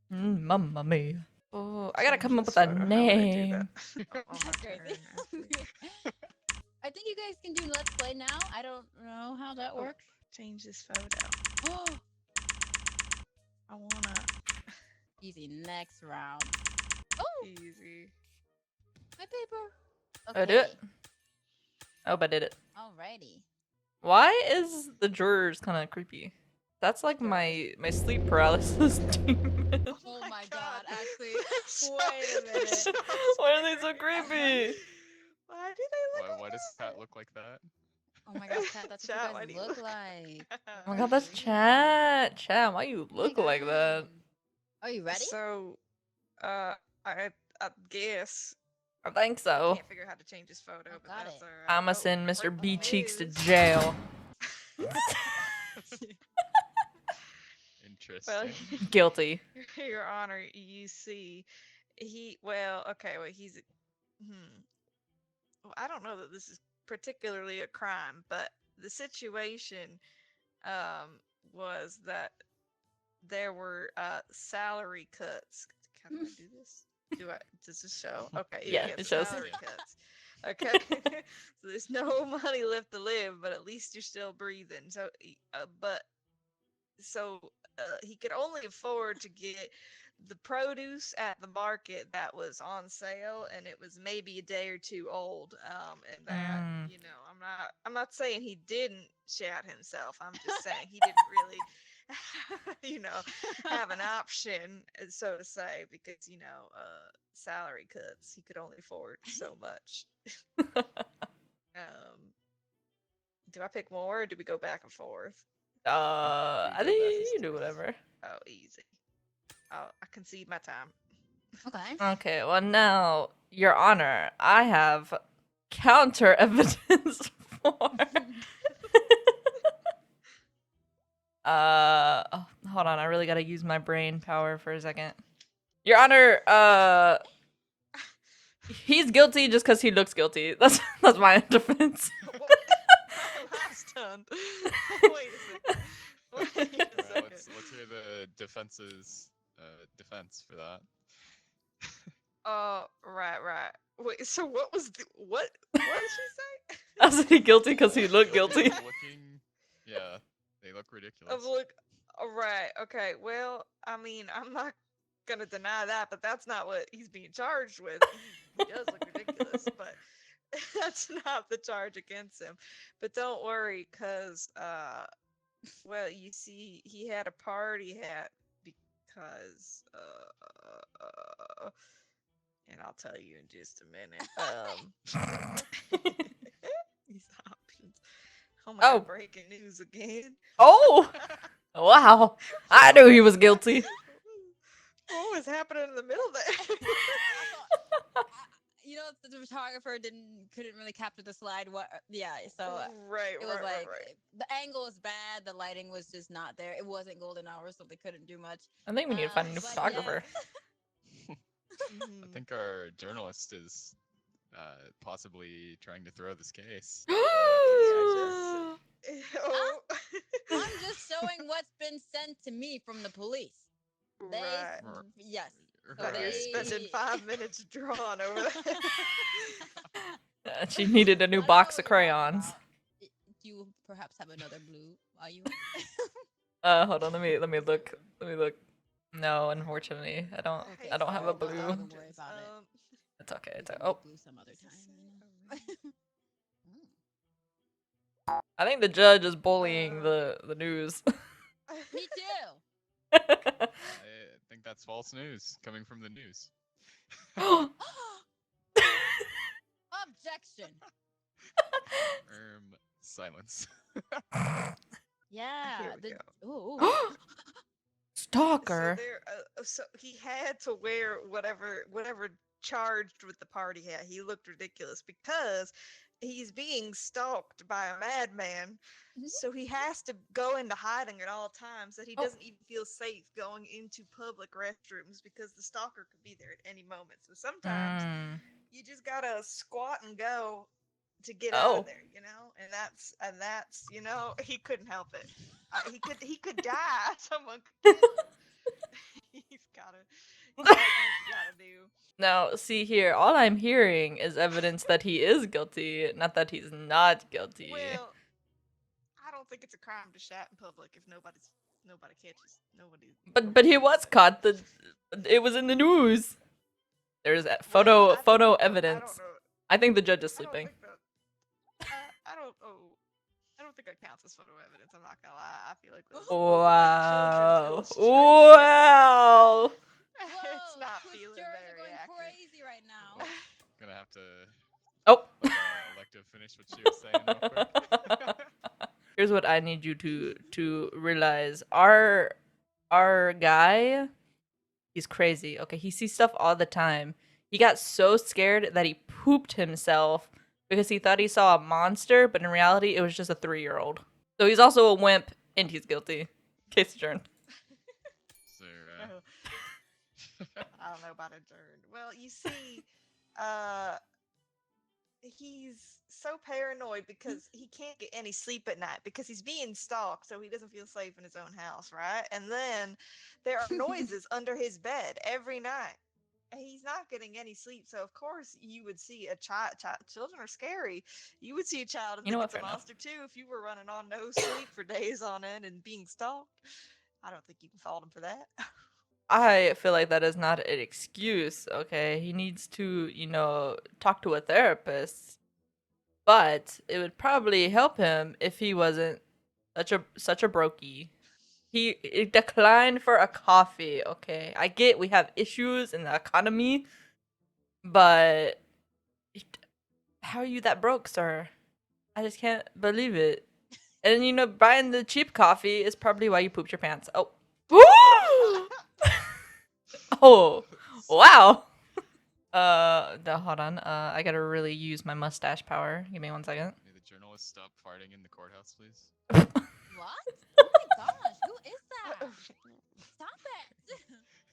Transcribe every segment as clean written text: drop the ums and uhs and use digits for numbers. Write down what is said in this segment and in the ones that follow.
Mamma mia. Oh, I gotta Change come up this with a photo. How would I do name. that? Oh, on my That's crazy. turn. I think you guys can do Let's Play now. I don't know how that Oh, works. change this photo. Oh, I wanna easy. Next round. Oh, easy. my paper. I do it. Okay. Oh, I did it. Alrighty. Why is the jurors kind of creepy? That's like my sleep paralysis demon. Oh my god, actually. So- Wait a minute. so Why are they so scary. creepy? Why do they look Why like does that? Cat look like that? Oh my gosh, Cat, that's what you Chat, guys why do you look like. Oh my god, that's Chat. Chat, why you Oh my look like that? God. Are you ready? So, I guess I think I so. can't figure out how to change this photo, Oh, but got that's it. alright. I'ma Oh, send Mr. B breaking Cheeks to news. jail. Well, Interesting. Guilty. Your Honor, you see, well, okay, well, well, I don't know that this is particularly a crime, but the situation, was that there were, salary cuts. How do I do this? Does this show? Okay, Yeah, yeah, it shows. salary cuts. Okay, so there's no money left to live, but at least you're still breathing. So, he could only afford to get the produce at the market that was on sale, and it was maybe a day or two old. And that, Mm. I'm not saying he didn't shat himself. I'm just saying he didn't really, have an option, so to say, because salary cuts. He could only afford so much. Um, do I pick more, or do we go back and forth? I go think back and you can do forth. whatever. Oh, easy. Oh, I concede my time. Okay. Okay, well now, Your Honor, I have counter evidence for. Oh, hold on, I really gotta use my brain power for a second. Your Honor, he's guilty just because he looks guilty. That's my defense. My last turn. Wait a second. Wait a Alright, second. let's hear the defense's defense for that. Right. Wait, so what did she say? I said he guilty because he looked guilty. Looking, yeah, they look ridiculous. Of look, right, okay. Well, I mean, I'm not gonna deny that, but that's not what he's being charged with. He does look ridiculous, but that's not the charge against him. But don't worry, cause well, you see, he had a party hat because and I'll tell you in just a minute. These options. Oh my Oh. god, breaking news again. Oh! Wow. I knew he was guilty. What was happening in the middle there? The photographer couldn't really capture the slide. So right, it was right. the angle was bad. The lighting was just not there. It wasn't golden hour, so they couldn't do much. I think we need to find a new But photographer. I think our journalist is possibly trying to throw this case. Oh. I'm just showing what's been sent to me from the police. Right. Yes. But you're spending 5 minutes drawing over that. She needed a new I don't box know of what you're talking crayons. about. Do you perhaps have another blue? Are you? Hold on, let me look. Let me look. No, unfortunately, I don't have a blue. Don't worry about it. It's okay. We It's can okay. Oh, do blue some other time. I think the judge is bullying the news. Me too. I think that's false news coming from the news. Objection. Silence. Yeah. Here we Ooh. Stalker. So he had to wear whatever charged with the party hat. He looked ridiculous because he's being stalked by a madman. So he has to go into hiding at all times, that he doesn't even feel safe going into public restrooms because the stalker could be there at any moment. So sometimes you just gotta squat and go to get out of there, and that's he couldn't help it. He could die. Someone could kill him. He's gotta Now, see here, all I'm hearing is evidence that he is guilty, not that he's not guilty. Well, I don't think it's a crime to shout in public if nobody catches nobody. But he was caught. It was in the news. There's photo Well, I don't know. evidence. I think the judge is I don't sleeping. think that. I don't. Oh, I don't think that counts as photo evidence. I'm not gonna lie. I feel like those Wow. children's Wow. It's Whoa, not Twitch feeling jurors are very going accurate. crazy right now. Gonna have to Oh. let Alecto finish what she was saying real quick. Here's what I need you to realize. Our guy, he's crazy. Okay, he sees stuff all the time. He got so scared that he pooped himself because he thought he saw a monster, but in reality it was just a 3-year-old. So he's also a wimp and he's guilty. Case adjourned. So, I don't know about adjourned. Well, you see, he's so paranoid because he can't get any sleep at night because he's being stalked, so he doesn't feel safe in his own house, right? And then there are noises under his bed every night. And he's not getting any sleep, so of course you would see a child. Children are scary. You would see a child and You know think what, it's a fair enough. monster too if you were running on no sleep for days on end and being stalked. I don't think you can fault him for that. I feel like that is not an excuse, okay? He needs to, talk to a therapist. But it would probably help him if he wasn't such a brokey. He declined for a coffee, okay? I get we have issues in the economy, but how are you that broke, sir? I just can't believe it. And buying the cheap coffee is probably why you pooped your pants. Oh. Woo! Oh. Wow. Hold on. I gotta really use my mustache power. Give me 1 second. May the journalist stop farting in the courthouse, please? What? Oh my gosh, who is that? Stop it.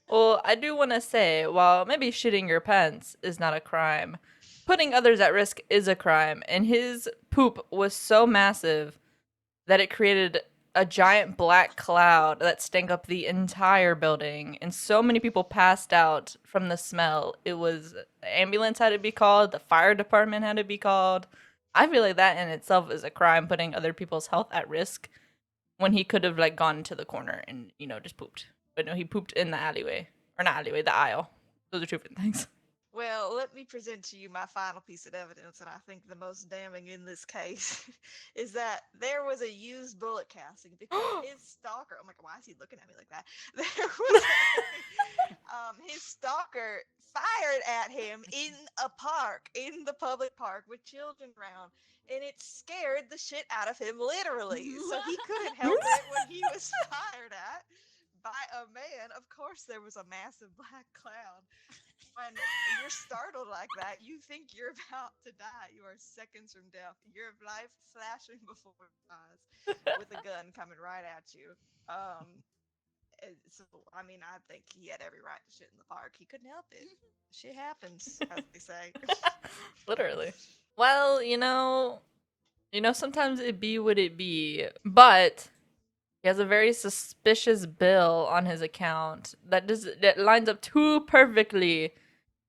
Well, I do want to say, while maybe shitting your pants is not a crime, putting others at risk is a crime. And his poop was so massive that it created a giant black cloud that stank up the entire building. And so many people passed out from the smell. The ambulance had to be called, the fire department had to be called. I feel like that in itself is a crime, putting other people's health at risk when he could have gone to the corner and just pooped. But no, he pooped in the alleyway. Or not alleyway, the aisle. Those are two different things. Well, let me present to you my final piece of evidence, and I think the most damning in this case is that there was a used bullet casing because his stalker. Oh my god, why is he looking at me like that? There was his stalker fired at him in a park, in the public park with children around, and it scared the shit out of him, literally. So he couldn't help it when he was fired at by a man. Of course, there was a massive black cloud. When you're startled like that, you think you're about to die. You are seconds from death. Your life flashing before your eyes with a gun coming right at you. So, I mean, I think he had every right to shit in the park. He couldn't help it. Shit happens, as they say. Literally. Well, sometimes it be what it be. But he has a very suspicious bill on his account that lines up too perfectly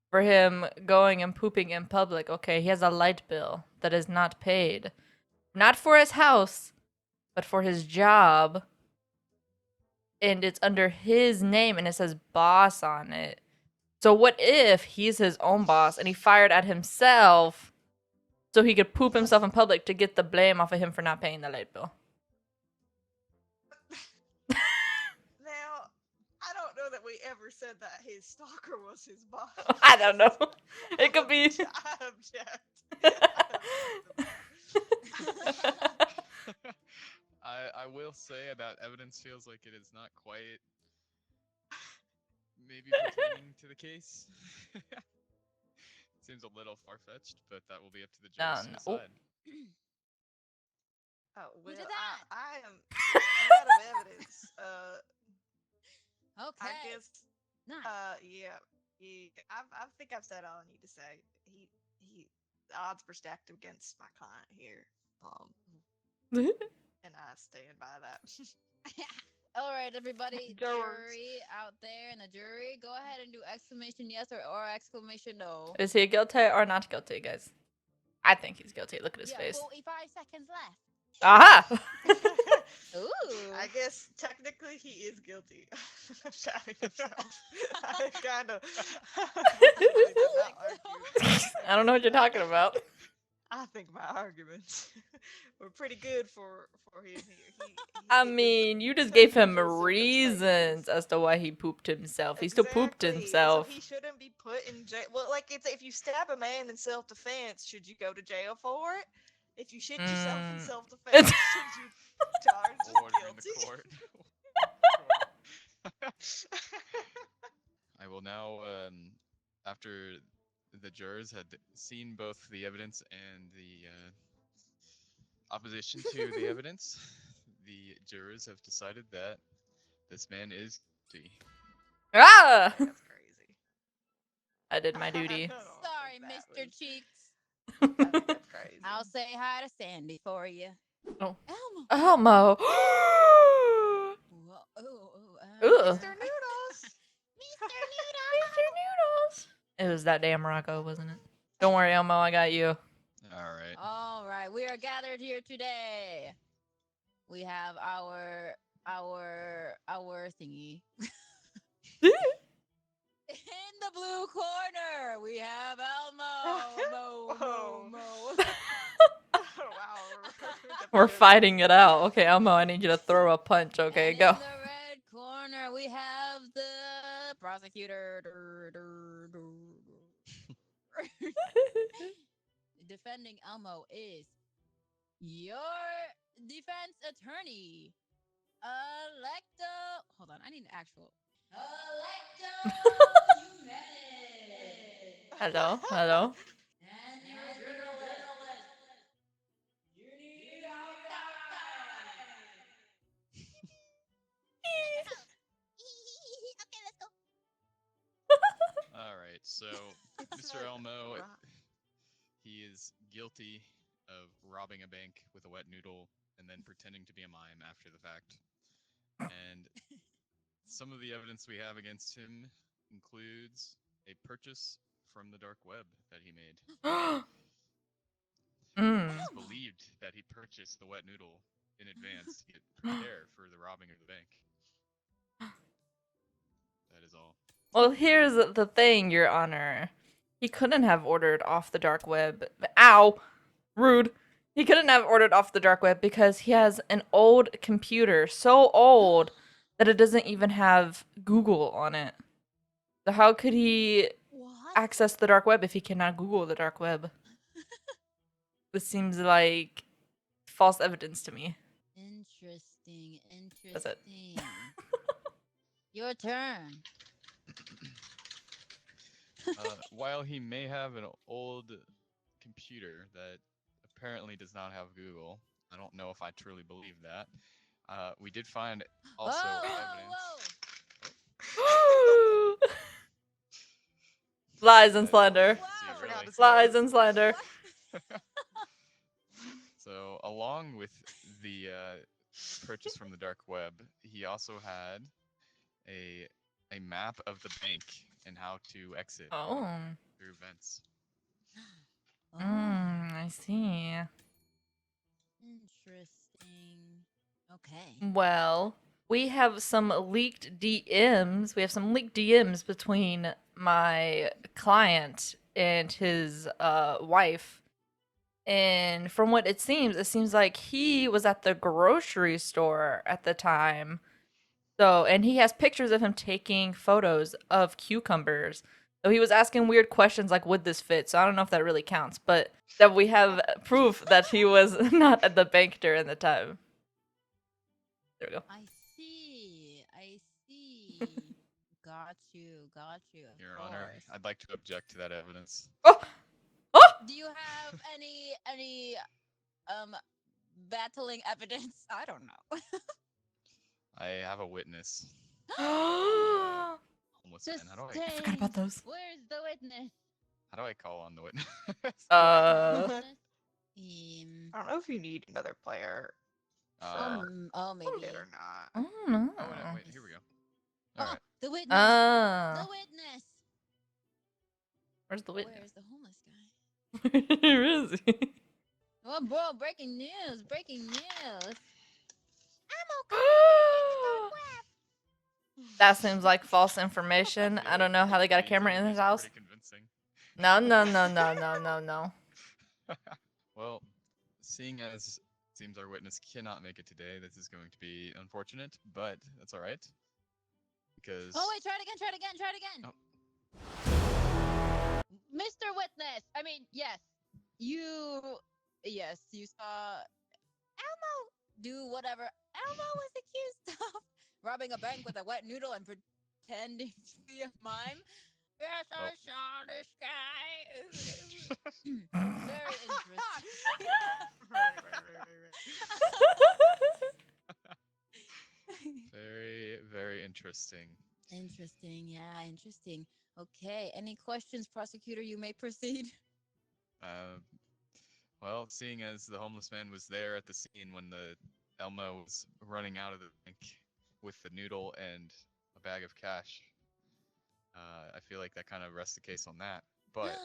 for him going and pooping in public. Okay, he has a light bill that is not paid. Not for his house, but for his job. And it's under his name and it says boss on it. So what if he's his own boss and he fired at himself so he could poop himself in public to get the blame off of him for not paying the light bill? Now, I don't know that we ever said that his stalker was his boss. I don't know. It could be. I object. I will say about evidence feels like it is not quite maybe pertaining to the case. Seems a little far-fetched, but that will be up to the jurors to No. decide. Oh, Who well, did that? I am out of evidence. Okay. I guess. Nice. Yeah. I think I've said all I need to say. The odds were stacked against my client here. And I stand by that. All right, everybody, Jurors. jury out there in the jury, go ahead and do exclamation yes or exclamation no. Is he guilty or not guilty, guys? I think he's guilty. Look at his Yeah, face. 45 seconds left. Aha! Ooh. I guess technically he is guilty of shouting himself. I kind of. I don't know what you're talking about. I think my arguments were pretty good for him here. I it was mean, you just gave him unusual reasons circumstances. as to why he pooped himself. He still pooped Exactly. himself. So he shouldn't be put in jail. Well, like it's if you stab a man in self-defense, should you go to jail for it? If you shit yourself in Mm. self-defense, should you charge as Order in guilty? the court. I will now, after the jurors had seen both the evidence and the opposition to the evidence, the jurors have decided that this man is guilty. Ah! That's crazy. I did my duty. I don't Sorry, think that Mr. was- Cheeks. I think that's crazy. I'll say hi to Sandy for you. Oh. Elmo. Elmo. Whoa, Ugh. Mr. Noodles. Mr. Noodle. Mr. Noodles. It was that damn Rocco, wasn't it? Don't worry, Elmo, I got you. All right. All right, we are gathered here today. We have our thingy. In the blue corner, we have Elmo. Mo, Whoa. mo, mo. Oh, wow. We're fighting it out. Okay, Elmo, I need you to throw a punch. Okay, And go. in the red corner, we have the prosecutor. Defending Elmo is your defense attorney, Alecto. Hold on, I need an actual. Alecto Eumenid. Hello, hello. And your journalist, Ginny. Okay, let's go. All right. So, It's Mr. like Elmo, rock. he is guilty of robbing a bank with a wet noodle and then pretending to be a mime after the fact. And some of the evidence we have against him includes a purchase from the dark web that he made. It's believed that he purchased the wet noodle in advance to get prepared for the robbing of the bank. That is all. Well, here's the thing, Your Honor. He couldn't have ordered off the dark web. Ow! Rude. He couldn't have ordered off the dark web because he has an old computer, so old that it doesn't even have Google on it. So how could he What? access the dark web if he cannot Google the dark web? This seems like false evidence to me. Interesting. That's it. Your turn. While he may have an old computer that apparently does not have Google, I don't know if I truly believe that. We did find also Whoa. Lies and slander. Wow. I forgot to say Lies that. and slander. So, along with the purchase from the dark web, he also had a map of the bank and how to exit Oh. through vents. Oh, I see. interesting. Okay. Well, we have some leaked DMs. We have some leaked DMs between my client and his wife. And from what it seems like he was at the grocery store at the time. So, and he has pictures of him taking photos of cucumbers. So he was asking weird questions like, would this fit? So I don't know if that really counts, but that we have proof that he was not at the bank during the time. There we go. I see. Got you. Of Your Honor, course. I'd like to object to that evidence. Oh! Oh! Do you have any battling evidence? I don't know. I have a witness. I Homeless man. forgot about those. Where's the witness? How do I call on the witness? I Um, don't know if you need another player Maybe. Better not. I don't know. Oh, wait, here we go. All Oh, right. the witness. Ah, The witness. where's the witness? Where's the homeless guy? Where is he? Oh, bro, breaking news. Breaking news. That seems like false information. I don't know how they got a camera in his house. Pretty convincing. No, no, no, no, no, no, no. Well, seeing as it seems our witness cannot make it today, this is going to be unfortunate, but that's all right. Because Oh, wait, try it again, try it again, try it again. Oh. Mr. Witness, I mean, yes, you saw Elmo do whatever Elmo was accused of. Robbing a bank with a wet noodle and pretending to be a mime. Yes, I saw this guy. Very interesting. very, very interesting. Interesting, yeah, interesting. Okay, any questions, prosecutor? You may proceed. Well, seeing as the homeless man was there at the scene when the Elmo was running out of the bank with the noodle and a bag of cash, I feel like that kind of rests the case on that. But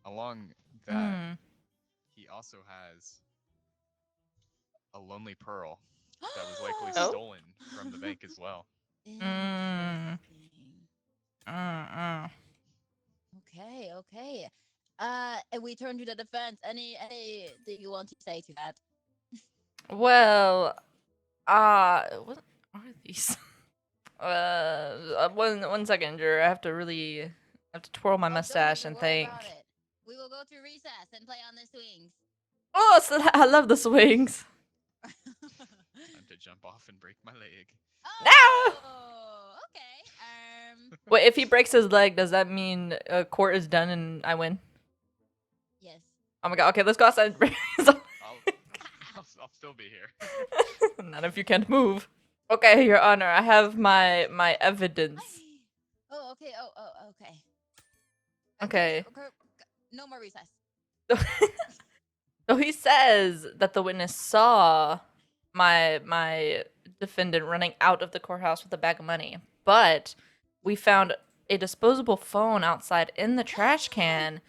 along that, he also has a lonely pearl that was likely Oh. stolen from the bank as well. Mm. Interesting. Okay, okay. And we turn to the defense. Anything you want to say to that? Well, what are these? One second, Drew. I have to twirl my Oh, don't mustache even and worry think. about it. We will go to recess and play on the swings. Oh, so I love the swings. Time to jump off and break my leg. Oh, okay. Wait, if he breaks his leg, does that mean court is done and I win? Yes. Oh my god, okay, let's go outside and break his leg. I'll still be here. Not if you can't move. Okay, Your Honor, I have my evidence. Oh, okay. Oh, okay. Okay. No more recess. So he says that the witness saw my defendant running out of the courthouse with a bag of money, but we found a disposable phone outside in the trash can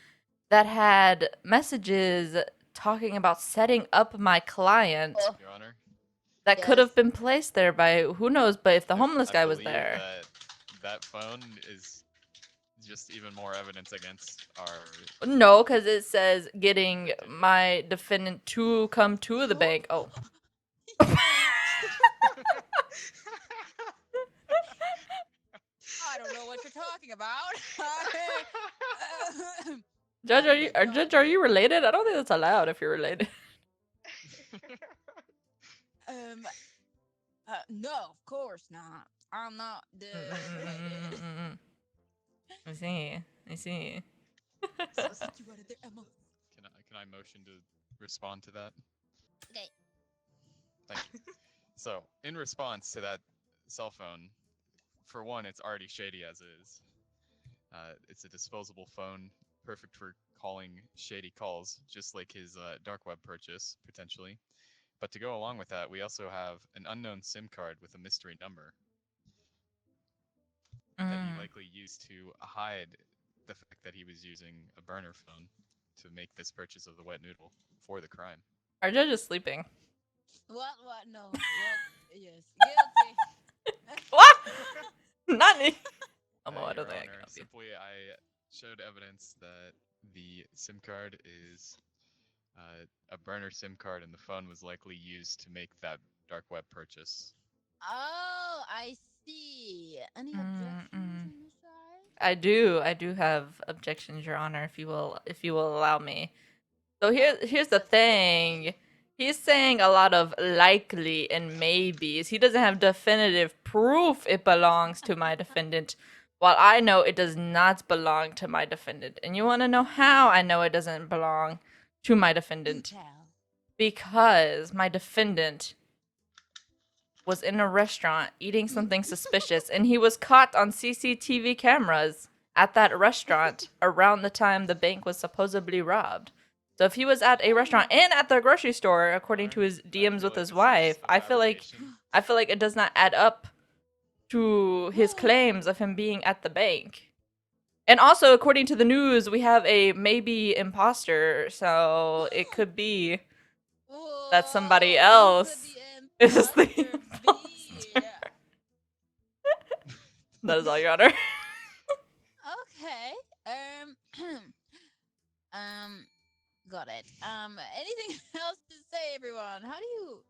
that had messages talking about setting up my client Your Honor, that could have been placed there by who knows, but if the homeless guy was believe there. that phone is just even more evidence against our. No, because it says getting my defendant to come to the bank. Oh. I don't know what you're talking about. Judge, are you related? I don't think that's allowed if you're related. No, of course not. I'm not related. I see. Can I motion to respond to that? Okay. Thank you. So, in response to that cell phone, for one, it's already shady as is. It's a disposable phone, perfect for calling shady calls, just like his dark web purchase, potentially. But to go along with that, we also have an unknown SIM card with a mystery number that he likely used to hide the fact that he was using a burner phone to make this purchase of the wet noodle for the crime. Our judge is sleeping. What? No. What? Yes. Guilty. What? Not me. I don't Your think I Honor, can help you. simply I showed evidence that the SIM card is a burner SIM card, and the phone was likely used to make that dark web purchase. Oh, I see. Any objections on this side? I do have objections, Your Honor, if you will allow me. So here's the thing. He's saying a lot of likely and maybes. He doesn't have definitive proof it belongs to my defendant, while I know it does not belong to my defendant. And you want to know how I know it doesn't belong to my defendant? Because my defendant was in a restaurant eating something suspicious, and he was caught on CCTV cameras at that restaurant around the time the bank was supposedly robbed. So if he was at a restaurant and at the grocery store, according to his I DMs feel with like his this is wife, a I feel like fabrication. it does not add up to his claims of him being at the bank. And also, according to the news, we have a maybe imposter, so it could be that somebody Whoa, else who could is the the imposter be? imposter. That is all, Your Honor. Okay. Got it. Anything else to say, everyone? How do you?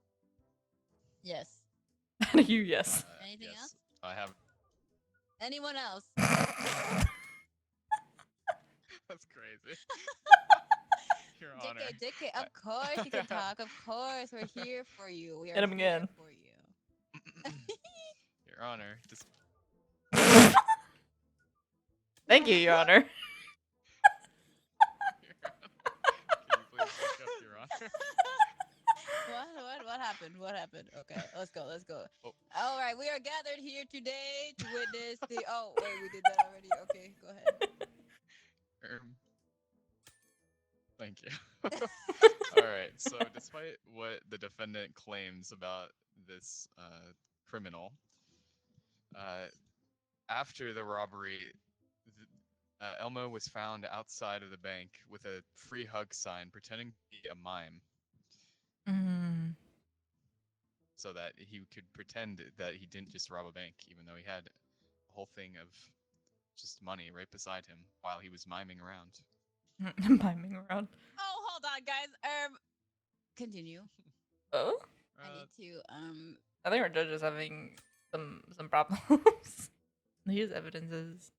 Yes. You, yes. Anything yes, else? I have. Anyone else? That's crazy. Your Honor. JK, of course you can talk. Of course, we're here for you. We are Hit him here again. for you. Your Honor. Just Thank you, Your Honor. Can you please look up, Your Honor? What happened? What happened? Okay, let's go. Oh. All right, we are gathered here today to witness the. Oh wait, we did that already. Okay, go ahead. Thank you. All right. So, despite what the defendant claims about this criminal, after the robbery, Elmo was found outside of the bank with a free hug sign, pretending to be a mime, Mm. so that he could pretend that he didn't just rob a bank, even though he had a whole thing of just money right beside him while he was miming around. Miming around. Oh, hold on, guys. Continue. Oh? I need to I think our judge is having some problems. These evidences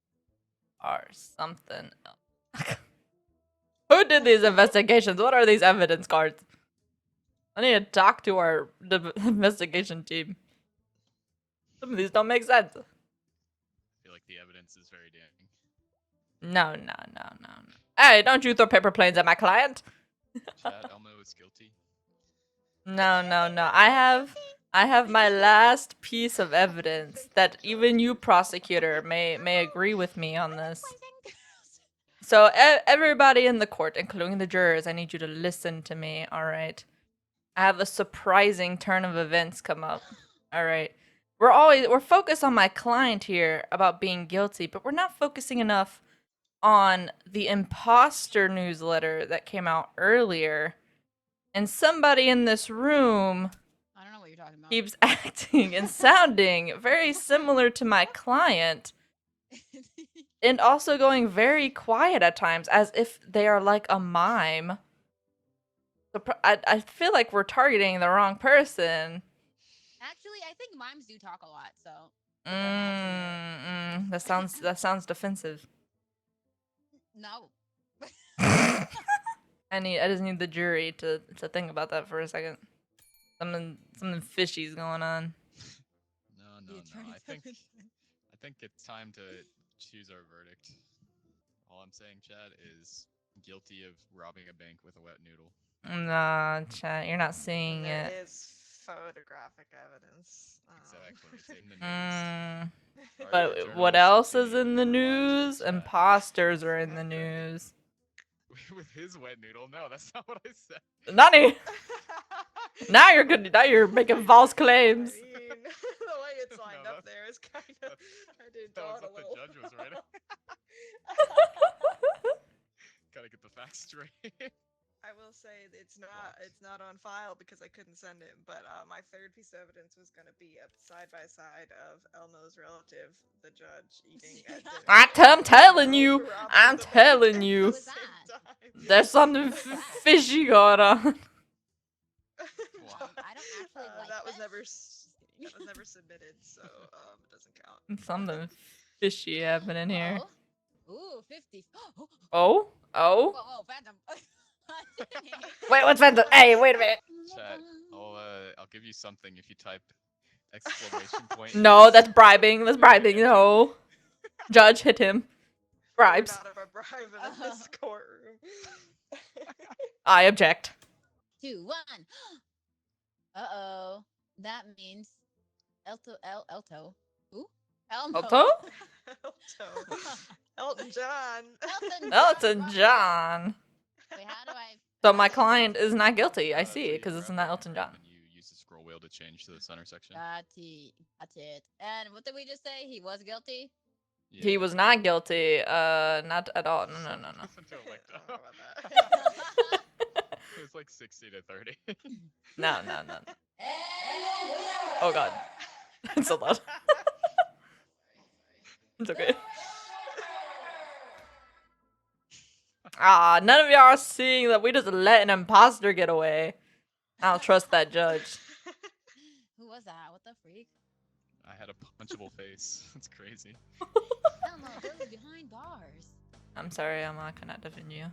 are something else. Who did these investigations? What are these evidence cards? I need to talk to our investigation team. Some of these don't make sense. I feel like the evidence is very damning. No. Hey, don't you throw paper planes at my client. Chad, Elmo is guilty. No. I have my last piece of evidence that even you, prosecutor, may agree with me on this. So everybody in the court, including the jurors, I need you to listen to me, all right? I have a surprising turn of events come up. All right. We're focused on my client here about being guilty, but we're not focusing enough on the imposter newsletter that came out earlier. And somebody in this room I don't know what you're talking about. keeps acting and sounding very similar to my client, and also going very quiet at times, as if they are like a mime. So I feel like we're targeting the wrong person. Actually, I think mimes do talk a lot, so. That sounds defensive. No. I just need the jury to think about that for a second. Something fishy's going on. No. I think it's time to choose our verdict. All I'm saying, Chad, is guilty of robbing a bank with a wet noodle. Nah, chat, you're not seeing There it. is photographic evidence. Exactly. It's in the news. Our But what journalists else is continue in the to watch it, news? Chad. Imposters are in the news. With his wet noodle? No, that's not what I said. Nani! Now you're good. Now you're making false claims. I mean, the way it's lined No, up there is kind of. I did That draw was it a what the little. judge was writing. Gotta get the facts straight. I will say it's not on file because I couldn't send it. But my third piece of evidence was going to be a side by side of Elmo's relative, the judge, eating at dinner. I'm telling you. Robbing I'm the bank telling at the you. Who was same that? time. There's something fishy going on. Wow. I don't actually like that was this. never Just kidding. that was never submitted, so it doesn't count. Something fishy happening here. Uh-oh. Ooh, 50. Oh? Whoa, Phantom. Wait, what's that? Hey, wait a minute. Chat, I'll give you something if you type exclamation point. No, that's bribing. That's bribing. No. Judge, hit him. Bribes. We're not of a bribe in this courtroom. I object. 2, 1. Uh-oh. That means Elto. Who? Elmo. Elto? Elton John. Elton Elton John. John. Wait, how do I So my client is not guilty. I So see you because it's grab not the Elton John. frame and you use the scroll wheel to change to the center section. Got it. And what did we just say? He was guilty? He was not guilty. Not at all. No. Listen to I Alecto. don't know about that. It was like 60 to 30. No. Oh god. It's so loud. It's okay. Ah, none of y'all are seeing that we just let an imposter get away. I don't trust that judge. Who was that? What the freak? I had a punchable face. That's crazy. Hell no, this is behind bars. I'm sorry, I'm not gonna defend you.